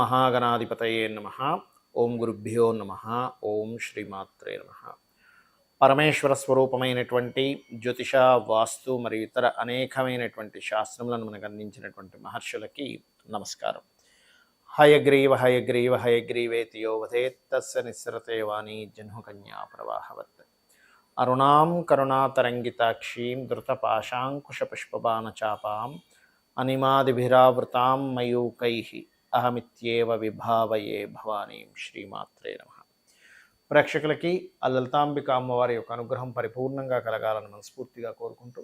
మహాగణాధిపతయే నమః. ఓం గురుభ్యో నమః. ఓం శ్రీమాత్రే నమః. పరమేశ్వర స్వరూపమైనటువంటి జ్యోతిష, వాస్తు మరియు ఇతర అనేకమైనటువంటి శాస్త్రములను మనకు అందించినటువంటి మహర్షులకి నమస్కారం. హయగ్రీవ హయగ్రీవ హయగ్రీవేతి యో వదేత్ తస్య నిస్సరతే వాణి జహ్నుకన్యా ప్రవాహవత్. అరుణాం కరుణాతరంగితాక్షీం ధృతపాశాంకుశపుష్పబాణచాపాం అనిమాదిభిరావృతాం మయూకైః అహమిత్యేవ విభావయే భవానీం. శ్రీమాత్రే నమః. ప్రేక్షకులకి ఆ లలితాంబిక అమ్మవారి యొక్క అనుగ్రహం పరిపూర్ణంగా కలగాలని మనస్ఫూర్తిగా కోరుకుంటూ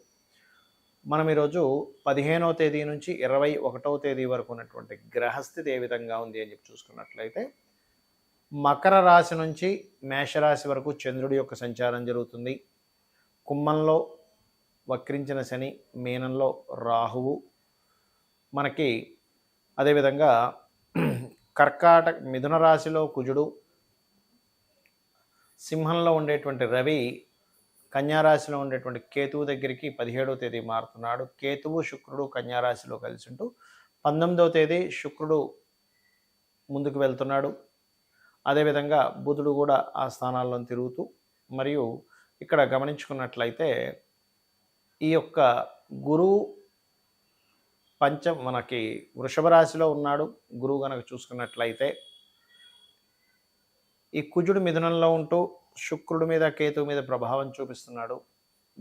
మనం ఈరోజు 15వ తేదీ నుంచి 21వ తేదీ వరకు ఉన్నటువంటి గ్రహస్థితి ఏ విధంగా ఉంది అని చెప్పి చూసుకున్నట్లయితే, మకర రాశి నుంచి మేషరాశి వరకు చంద్రుడి యొక్క సంచారం జరుగుతుంది. కుంభంలో వక్రించిన శని, మీనంలో రాహువు, మనకి అదేవిధంగా మిథున రాశిలో కుజుడు, సింహంలో ఉండేటువంటి రవి కన్యారాశిలో ఉండేటువంటి కేతువు దగ్గరికి 17వ తేదీ మారుతున్నాడు. కేతువు శుక్రుడు కన్యారాశిలో కలిసి ఉంటూ 19వ తేదీ శుక్రుడు ముందుకు వెళ్తున్నాడు. అదేవిధంగా బుధుడు కూడా ఆ స్థానాల్లో తిరుగుతూ, మరియు ఇక్కడ గమనించుకున్నట్లయితే ఈ యొక్క గురువు మనకి వృషభ రాశిలో ఉన్నాడు. గురువు కనుక చూసుకున్నట్లయితే ఈ కుజుడు మిథునంలో ఉంటూ శుక్రుడి మీద కేతువు మీద ప్రభావం చూపిస్తున్నాడు.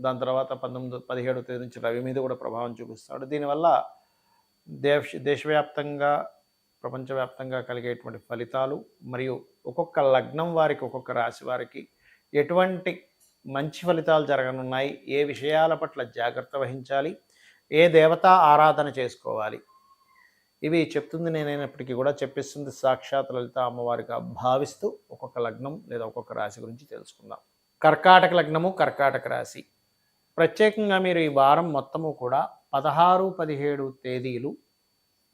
దాని తర్వాత 17వ తేదీ నుంచి రవి మీద కూడా ప్రభావం చూపిస్తున్నాడు. దీనివల్ల దేశవ్యాప్తంగా ప్రపంచవ్యాప్తంగా కలిగేటువంటి ఫలితాలు, మరియు ఒక్కొక్క లగ్నం వారికి, ఒక్కొక్క రాశి వారికి ఎటువంటి మంచి ఫలితాలు జరగనున్నాయి, ఏ విషయాల పట్ల జాగ్రత్త వహించాలి, ఏ దేవతా ఆరాధన చేసుకోవాలి, ఇవి చెప్తుంది నేనైనప్పటికీ కూడా చెప్పిస్తుంది సాక్షాత్ లలిత అమ్మవారిగా భావిస్తూ ఒక్కొక్క లగ్నం లేదా ఒక్కొక్క రాశి గురించి తెలుసుకుందాం. కర్కాటక లగ్నము, కర్కాటక రాశి. ప్రత్యేకంగా మీరు ఈ వారం మొత్తము కూడా 16, 17 తేదీలు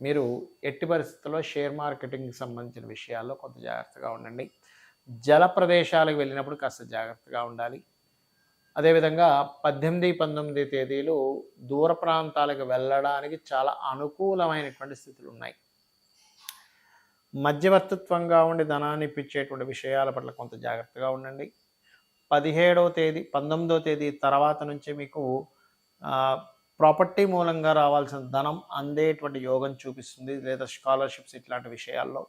మీరు ఎట్టి పరిస్థితుల్లో షేర్ మార్కెటింగ్కి సంబంధించిన విషయాల్లో కొంత జాగ్రత్తగా ఉండండి. జల ప్రదేశాలకు వెళ్ళినప్పుడు కాస్త జాగ్రత్తగా ఉండాలి. అదేవిధంగా 18, 19 తేదీలు దూర ప్రాంతాలకు వెళ్ళడానికి చాలా అనుకూలమైనటువంటి స్థితులు ఉన్నాయి. మధ్యవర్తిత్వంగా ఉండి ధనాన్ని ఇప్పించేటువంటి విషయాల పట్ల కొంత జాగ్రత్తగా ఉండండి. 17వ తేదీ 19వ తేదీ తర్వాత నుంచి మీకు ప్రాపర్టీ మూలంగా రావాల్సిన ధనం అందేటువంటి యోగం చూపిస్తుంది, లేదా స్కాలర్షిప్స్ ఇట్లాంటి విషయాల్లో.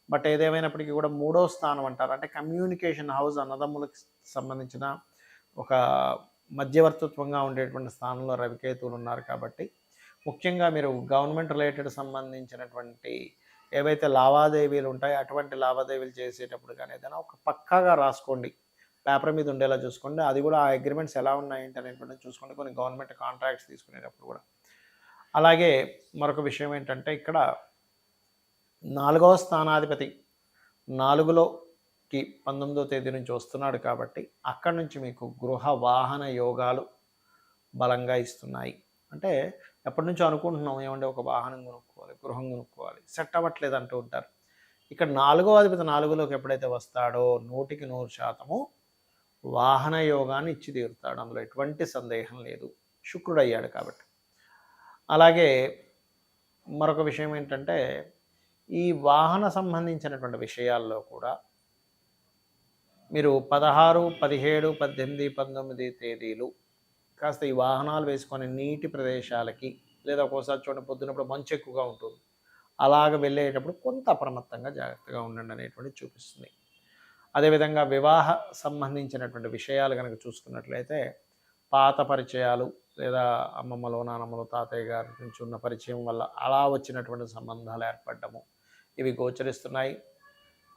బట్ ఏదేమైనప్పటికీ కూడా 3వ స్థానం అంటారు, అంటే కమ్యూనికేషన్ హౌస్, అన్నదమ్ములకు సంబంధించిన ఒక మధ్యవర్తిత్వంగా ఉండేటువంటి స్థానంలో రవికేతువులు ఉన్నారు. కాబట్టి ముఖ్యంగా మీరు గవర్నమెంట్ రిలేటెడ్ సంబంధించినటువంటి ఏవైతే లావాదేవీలు ఉంటాయో అటువంటి లావాదేవీలు చేసేటప్పుడు కానీ ఏదైనా ఒక పక్కాగా రాసుకోండి, పేపర్ మీద ఉండేలా చూసుకోండి. అది కూడా ఆ అగ్రిమెంట్స్ ఎలా ఉన్నాయంటే అనేటువంటి చూసుకోండి, కొన్ని గవర్నమెంట్ కాంట్రాక్ట్స్ తీసుకునేటప్పుడు కూడా. అలాగే మరొక విషయం ఏంటంటే, ఇక్కడ 4వ స్థానాధిపతి 4లోకి 19వ తేదీ నుంచి వస్తున్నాడు. కాబట్టి అక్కడి నుంచి మీకు గృహ వాహన యోగాలు బలంగా ఇస్తున్నాయి. అంటే ఎప్పటి నుంచో అనుకుంటున్నాం, ఏమంటే ఒక వాహనం కొనుక్కోవాలి, గృహం కొనుక్కోవాలి, సెట్ అవ్వట్లేదు అంటూ ఉంటారు. ఇక్కడ 4వ అధిపతి 4లోకి ఎప్పుడైతే వస్తాడో 100కి 100% వాహన యోగాన్ని ఇచ్చి తీరుతాడు, అందులో ఎటువంటి సందేహం లేదు. శుక్రుడు అయ్యాడు కాబట్టి. అలాగే మరొక విషయం ఏంటంటే, ఈ వాహన సంబంధించినటువంటి విషయాల్లో కూడా మీరు 16, 17, 18, 19 తేదీలు కాస్త ఈ వాహనాలు వేసుకొని నీటి ప్రదేశాలకి, లేదా ఒక్కోసారి చూడండి పొద్దున్నప్పుడు మంచు ఎక్కువగా ఉంటుంది, అలాగ వెళ్ళేటప్పుడు కొంత అప్రమత్తంగా జాగ్రత్తగా ఉండండి అనేటువంటిది చూపిస్తుంది. అదేవిధంగా వివాహ సంబంధించినటువంటి విషయాలు కనుక చూసుకున్నట్లయితే, పాత పరిచయాలు లేదా అమ్మమ్మలో, నానమ్మలో, తాతయ్య గారి నుంచి ఉన్న పరిచయం వల్ల అలా వచ్చినటువంటి సంబంధాలు ఏర్పడము, ఇవి గోచరిస్తున్నాయి.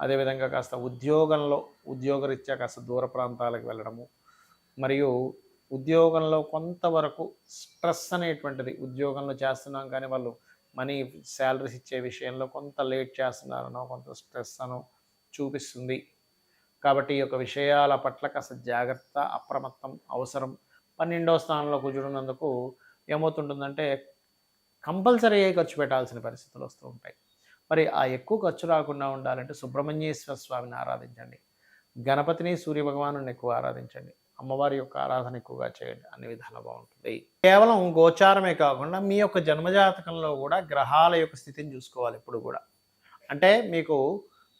అదేవిధంగా కాస్త ఉద్యోగరీత్యా కాస్త దూర ప్రాంతాలకు వెళ్ళడము, మరియు ఉద్యోగంలో కొంతవరకు స్ట్రెస్ అనేటువంటిది, ఉద్యోగంలో చేస్తున్నాం కానీ వాళ్ళు మనీ శాలరీస్ ఇచ్చే విషయంలో కొంత లేట్ చేస్తున్నారనో, కొంత స్ట్రెస్ అనో చూపిస్తుంది. కాబట్టి ఈ యొక్క విషయాల పట్ల కాస్త జాగ్రత్త, అప్రమత్తం అవసరం. 12వ స్థానంలో కుజుడున్నందుకు ఏమవుతుంటుందంటే, కంపల్సరీ ఖర్చు పెట్టాల్సిన పరిస్థితులు వస్తూ ఉంటాయి. మరి ఆ ఎక్కువ ఖర్చు రాకుండా ఉండాలంటే సుబ్రహ్మణ్యేశ్వర స్వామిని ఆరాధించండి, గణపతిని, సూర్యభగవాను ఎక్కువ ఆరాధించండి, అమ్మవారి యొక్క ఆరాధన ఎక్కువగా చేయండి, అన్ని విధాలు బాగుంటుంది. కేవలం గోచారమే కాకుండా మీ యొక్క జన్మజాతకంలో కూడా గ్రహాల యొక్క స్థితిని చూసుకోవాలి ఎప్పుడు కూడా. అంటే మీకు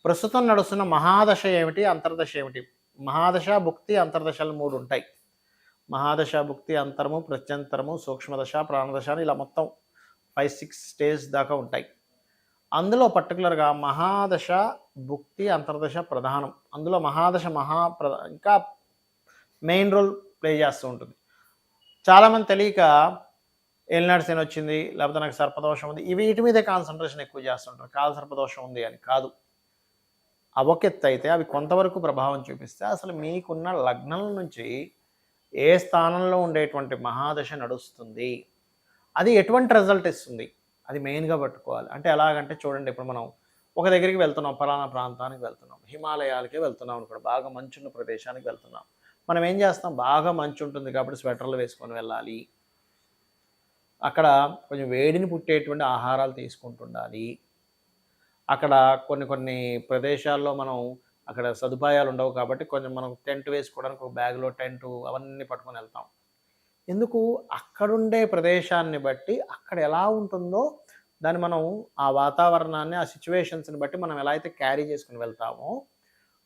ప్రస్తుతం నడుస్తున్న మహాదశ ఏమిటి, అంతర్దశ ఏమిటి? మహాదశ, భుక్తి, అంతర్దశలు 3 ఉంటాయి. మహాదశ, భుక్తి, అంతరము, ప్రత్యంతరము, సూక్ష్మదశ, ప్రాణదశ అని ఇలా మొత్తం 5, 6 స్టేజ్ దాకా ఉంటాయి. అందులో పర్టికులర్గా మహాదశ, భుక్తి, అంతర్దశ ప్రధానం. అందులో మహాదశ ఇంకా మెయిన్ రోల్ ప్లే చేస్తూ ఉంటుంది. చాలామంది తెలియక ఏలినాడు శని వచ్చింది, లేకపోతే నాకు సర్పదోషం ఉంది, వీటి మీదే కాన్సన్ట్రేషన్ ఎక్కువ చేస్తుంటారు. కాల సర్పదోషం ఉంది అని కాదు. అవకెత్తు అయితే అవి కొంతవరకు ప్రభావం చూపిస్తే అసలు మీకున్న లగ్నం నుంచి ఏ స్థానంలో ఉండేటువంటి మహాదశ నడుస్తుంది, అది ఎటువంటి రిజల్ట్ ఇస్తుంది, అది మెయిన్గా పట్టుకోవాలి. అంటే ఎలాగంటే చూడండి, ఇప్పుడు మనం ఒక దగ్గరికి వెళ్తున్నాం, ఫలానా ప్రాంతానికి వెళ్తున్నాం, హిమాలయాలకే వెళ్తున్నాం అనుకోండి, బాగా మంచున్న ప్రదేశానికి వెళ్తున్నాం. మనం ఏం చేస్తాం, బాగా మంచు ఉంటుంది కాబట్టి స్వెటర్లు వేసుకొని వెళ్ళాలి, అక్కడ కొంచెం వేడిని పుట్టేటువంటి ఆహారాలు తీసుకుంటుండాలి. అక్కడ కొన్ని ప్రదేశాల్లో మనం అక్కడ సదుపాయాలు ఉండవు కాబట్టి కొంచెం మనం టెంట్ వేసుకోవడానికి ఒక బ్యాగ్లో టెంటు అవన్నీ పట్టుకొని వెళ్తాం. ఎందుకు, అక్కడుండే ప్రదేశాన్ని బట్టి అక్కడ ఎలా ఉంటుందో దాన్ని మనం ఆ వాతావరణాన్ని, ఆ సిచ్యువేషన్స్ని బట్టి మనం ఎలా అయితే క్యారీ చేసుకుని వెళ్తామో,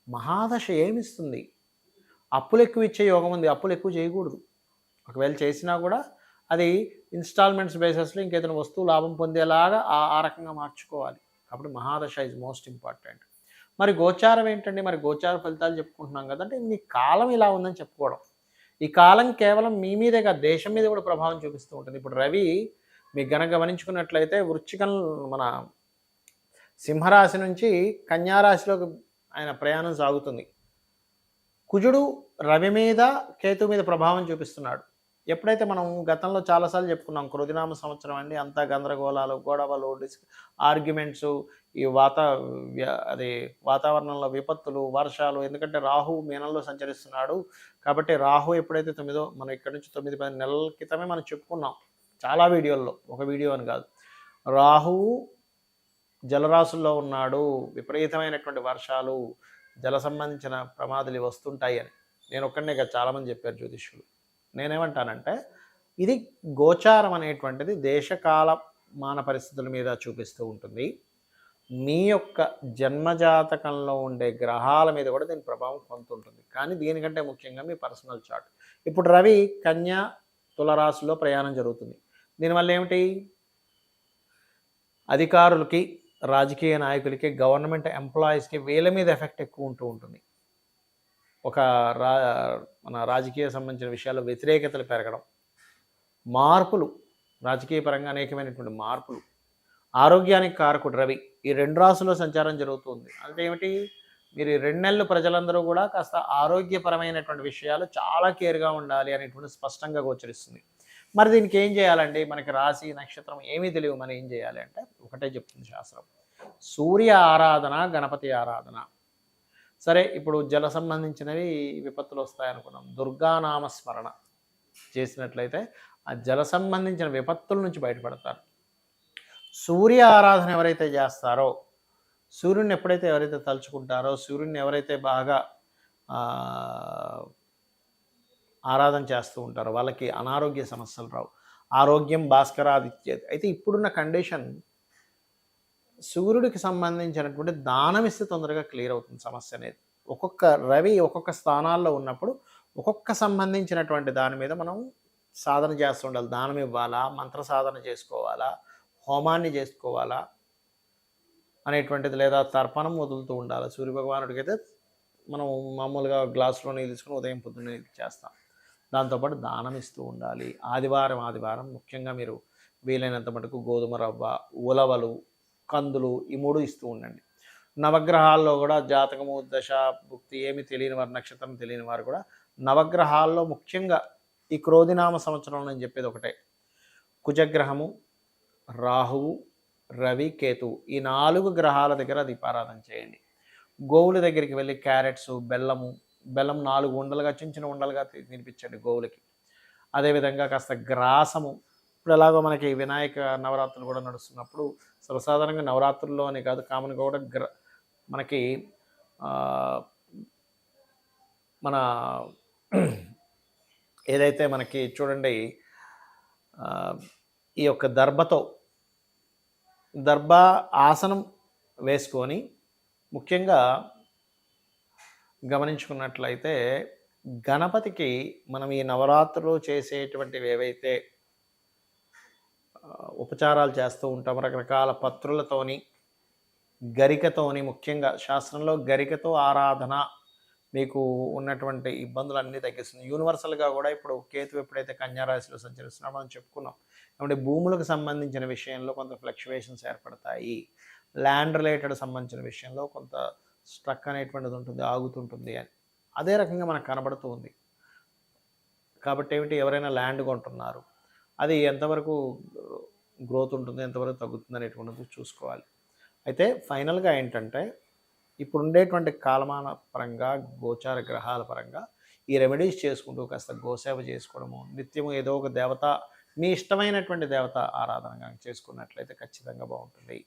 మహాదశ ఏమిస్తుంది, అప్పులు ఎక్కువ ఇచ్చే యోగం ఉంది. అప్పులు ఎక్కువ చేయకూడదు. ఒకవేళ చేసినా కూడా అది ఇన్స్టాల్మెంట్స్ బేసిస్లో ఇంకేదైనా వస్తువు లాభం పొందేలాగా ఆ రకంగా మార్చుకోవాలి. కాబట్టి మహాదశ ఈజ్ మోస్ట్ ఇంపార్టెంట్. మరి గోచారం ఏంటండి, మరి గోచార ఫలితాలు చెప్పుకుంటున్నాం కదంటే మీ కాలం ఇలా ఉందని చెప్పుకోవడం. ఈ కాలం కేవలం మీ మీదే కాదు, దేశం మీద కూడా ప్రభావం చూపిస్తూ ఉంటుంది. ఇప్పుడు రవి మీకు గనక గమనించుకున్నట్లయితే వృశ్చికం మన సింహరాశి నుంచి కన్యారాశిలోకి ఆయన ప్రయాణం సాగుతుంది. కుజుడు రవి మీద, కేతు మీద ప్రభావం చూపిస్తున్నాడు. ఎప్పుడైతే మనం గతంలో చాలాసార్లు చెప్పుకున్నాం, క్రోధినామ సంవత్సరం అండి, అంతా గందరగోళాలు, గొడవలు, ఆర్గ్యుమెంట్స్, ఈ వాతావరణంలో విపత్తులు, వర్షాలు. ఎందుకంటే రాహు మీనంలో సంచరిస్తున్నాడు కాబట్టి రాహు ఎప్పుడైతే మనం ఇక్కడ నుంచి 9-10 నెలల క్రితమే మనం చెప్పుకున్నాం చాలా వీడియోల్లో, ఒక వీడియో అని కాదు, రాహువు జలరాశుల్లో ఉన్నాడు, విపరీతమైనటువంటి వర్షాలు, జల సంబంధించిన ప్రమాదాలు వస్తుంటాయి అని. నేను ఒక్కడనే కాదు, చాలామంది చెప్పారు జ్యోతిష్యులు. నేనేమంటానంటే ఇది గోచారం అనేటువంటిది దేశకాల మాన పరిస్థితుల మీద చూపిస్తూ ఉంటుంది. మీ యొక్క జన్మజాతకంలో ఉండే గ్రహాల మీద కూడా దీని ప్రభావం కొంత ఉంటుంది. కానీ దీనికంటే ముఖ్యంగా మీ పర్సనల్ చార్ట్. ఇప్పుడు రవి కన్యా తులరాశిలో ప్రయాణం జరుగుతుంది. దీనివల్ల ఏమిటి, అధికారులకి, రాజకీయ నాయకులకి, గవర్నమెంట్ ఎంప్లాయీస్కి వీళ్ళ మీద ఎఫెక్ట్ ఎక్కువ ఉంటూ ఉంటుంది. మన రాజకీయ సంబంధించిన విషయాల్లో వ్యతిరేకతలు పెరగడం, మార్పులు, రాజకీయ పరంగా అనేకమైనటువంటి మార్పులు. ఆరోగ్యానికి కారకుడు రవి ఈ 2 రాశుల్లో సంచారం జరుగుతుంది. అంటే ఏమిటి, మీరు ఈ 2 నెలలు ప్రజలందరూ కూడా కాస్త ఆరోగ్యపరమైనటువంటి విషయాలు చాలా కేర్గా ఉండాలి అనేటువంటి స్పష్టంగా గోచరిస్తుంది. మరి దీనికి ఏం చేయాలండి, మనకి రాశి నక్షత్రం ఏమీ తెలియదు, మనం ఏం చేయాలి అంటే ఒకటే చెప్తుంది శాస్త్రం, సూర్య ఆరాధన, గణపతి ఆరాధన. సరే, ఇప్పుడు జల సంబంధించినవి విపత్తులు వస్తాయనుకున్నాం, దుర్గానామస్మరణ చేసినట్లయితే ఆ జల సంబంధించిన విపత్తుల నుంచి బయటపడతారు. సూర్య ఆరాధన ఎవరైతే చేస్తారో, సూర్యుని ఎప్పుడైతే ఎవరైతే తలుచుకుంటారో, సూర్యుని ఎవరైతే బాగా ఆరాధన చేస్తూ ఉంటారో వాళ్ళకి అనారోగ్య సమస్యలు రావు. ఆరోగ్యం భాస్కరాదిత్యేది. అయితే ఇప్పుడున్న కండిషన్, సూర్యుడికి సంబంధించినటువంటి దానం ఇస్తే తొందరగా క్లియర్ అవుతుంది సమస్య అనేది. ఒక్కొక్క రవి ఒక్కొక్క స్థానాల్లో ఉన్నప్పుడు ఒక్కొక్క సంబంధించినటువంటి దాని మీద మనం సాధన చేస్తూ ఉండాలి. దానం ఇవ్వాలా, మంత్ర సాధన చేసుకోవాలా, హోమాన్ని చేసుకోవాలా అనేటువంటిది, లేదా తర్పణం వదులుతూ ఉండాలి. సూర్యభగవానుడికి అయితే మనం మామూలుగా గ్లాసులో నీళ్ళు తీసుకుని ఉదయం పొద్దున్నే చేస్తాం. దాంతోపాటు దానం ఇస్తూ ఉండాలి. ఆదివారం ముఖ్యంగా మీరు వీలైనంత మటుకు గోధుమ రవ్వ, ఉలవలు, కందులు ఈ 3 ఇస్తూ ఉండండి. నవగ్రహాల్లో కూడా జాతకము, దశ, భుక్తి ఏమి తెలియని వారు, నక్షత్రం తెలియని వారు కూడా నవగ్రహాల్లో ముఖ్యంగా ఈ క్రోధినామ సంవత్సరంలో నేను చెప్పేది ఒకటే, కుజగ్రహము, రాహువు, రవి, కేతు ఈ 4 గ్రహాల దగ్గర దీపారాధన చేయండి. గోవుల దగ్గరికి వెళ్ళి క్యారెట్స్, బెల్లం 4 ఉండలుగా, చిన్న ఉండలుగా తినిపించండి గోవులకి. అదేవిధంగా కాస్త గ్రాసము, ఇప్పుడు ఎలాగో మనకి వినాయక నవరాత్రులు కూడా నడుస్తున్నప్పుడు సర్వసాధారణంగా నవరాత్రుల్లోనే కాదు, కామన్గా కూడా మనకి మన ఏదైతే మనకి చూడండి ఈ యొక్క దర్భ ఆసనం వేసుకొని ముఖ్యంగా గమనించుకున్నట్లయితే గణపతికి మనం ఈ నవరాత్రులు చేసేటువంటివి ఏవైతే ఉపచారాలు చేస్తూ ఉంటాం రకరకాల పత్రులతోని గరికతోని, ముఖ్యంగా శాస్త్రంలో గరికతో ఆరాధన మీకు ఉన్నటువంటి ఇబ్బందులన్నీ తగ్గిస్తుంది. యూనివర్సల్‌గా కూడా ఇప్పుడు కేతు ఎప్పుడైతే కన్యా రాశిలో సంచరిస్తున్నాడో మనం చెప్పుకున్నాం. కాబట్టి భూములకు సంబంధించిన విషయంలో కొంత ఫ్లక్చుయేషన్స్ ఏర్పడతాయి. ల్యాండ్ రిలేటెడ్ సంబంధించిన విషయంలో కొంత స్ట్రక్ అనేటువంటిది ఉంటుంది, ఆగుతుంటుంది అని. అదే రకంగా మనకు కనబడుతూ ఉంది. కాబట్టి ఏమిటి, ఎవరైనా ల్యాండ్ కొంటున్నారు, అది ఎంతవరకు గ్రోత్ ఉంటుంది, ఎంతవరకు తగ్గుతుంది అనేటువంటిది చూసుకోవాలి. అయితే ఫైనల్గా ఏంటంటే ఇప్పుడు ఉండేటువంటి కాలమాన పరంగా, గోచార గ్రహాల పరంగా ఈ రెమెడీస్ చేసుకుంటూ కాస్త గోసేవ చేసుకోవడము, నిత్యము ఏదో ఒక దేవత, మీ ఇష్టమైనటువంటి దేవత ఆరాధన చేసుకున్నట్లయితే ఖచ్చితంగా బాగుంటుంది.